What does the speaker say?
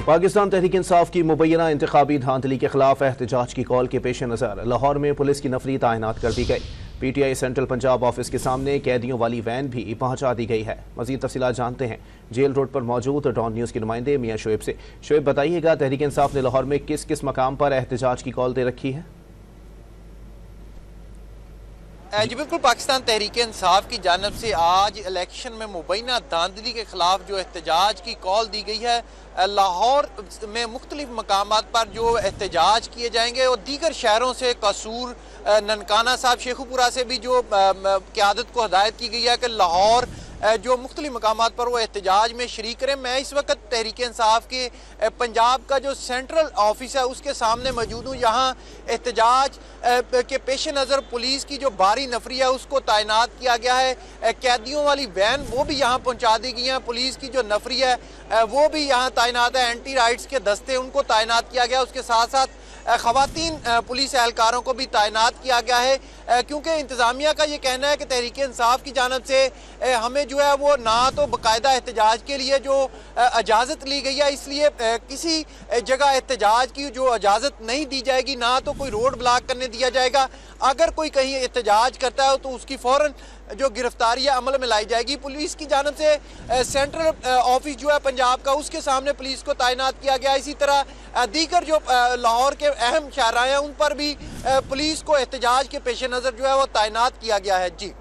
पाकिस्तान तहरीक इंसाफ की मुबैना इंतखाबी धांधली के खिलाफ एहतजाज की कॉल के पेश नज़र लाहौर में पुलिस की नफरी तैनात कर दी गई। PTI सेंट्रल पंजाब ऑफिस के सामने कैदियों वाली वैन भी पहुंचा दी गई है। मजीद तफसीलात जानते हैं जेल रोड पर मौजूद डॉन न्यूज़ के नुमाइंदे मियां शोएब से। शोएब, बताइएगा तहरीक इंसाफ ने लाहौर में किस किस मकाम पर एहतजाज की कॉल दे रखी है? जी बिल्कुल, पाकिस्तान तहरीक इंसाफ की जानब से आज इलेक्शन में मुबैना धांधली के खिलाफ जो एहतजाज की कॉल दी गई है। लाहौर में मुख्तलिफ मकामात पर जो एहतजाज किए जाएंगे और दीगर शहरों से कसूर, ननकाना साहब, शेखुपुरा से भी जो क़यादत को हदायत की गई है कि लाहौर जो मुख्तलिफ मकामात पर वो एहतजाज में शरीक करें। मैं इस वक्त तहरीक इंसाफ के पंजाब का जो सेंट्रल ऑफिस है उसके सामने मौजूद हूँ। यहाँ एहतजाज के पेश नज़र पुलिस की जो भारी नफरी है उसको तैनात किया गया है। कैदियों वाली वैन वो भी यहाँ पहुँचा दी गई है। पुलिस की जो नफरी है वो भी यहाँ तैनात है। एंटी राइट्स के दस्ते उनको तैनात किया गया। उसके साथ साथ ख़वातीन पुलिस एहलकारों को भी तैनात किया गया है, क्योंकि इंतज़ामिया का ये कहना है कि तहरीक इंसाफ की जानब से हमें जो है वो ना तो बाकायदा एहतजाज के लिए जो इजाज़त ली गई है, इसलिए किसी जगह एहतजाज की जो इजाज़त नहीं दी जाएगी, ना तो कोई रोड ब्लॉक करने दिया जाएगा। अगर कोई कहीं एहतजाज करता है तो उसकी फ़ौरन जो गिरफ्तारी है अमल में लाई जाएगी। पुलिस की जानब से सेंट्रल ऑफिस जो है पंजाब का उसके सामने पुलिस को तैनात किया गया। इसी तरह दीगर जो लाहौर के अहम शाहराह हैं उन पर भी पुलिस को एहतजाज के पेश नज़र जो है वो तैनात किया गया है। जी।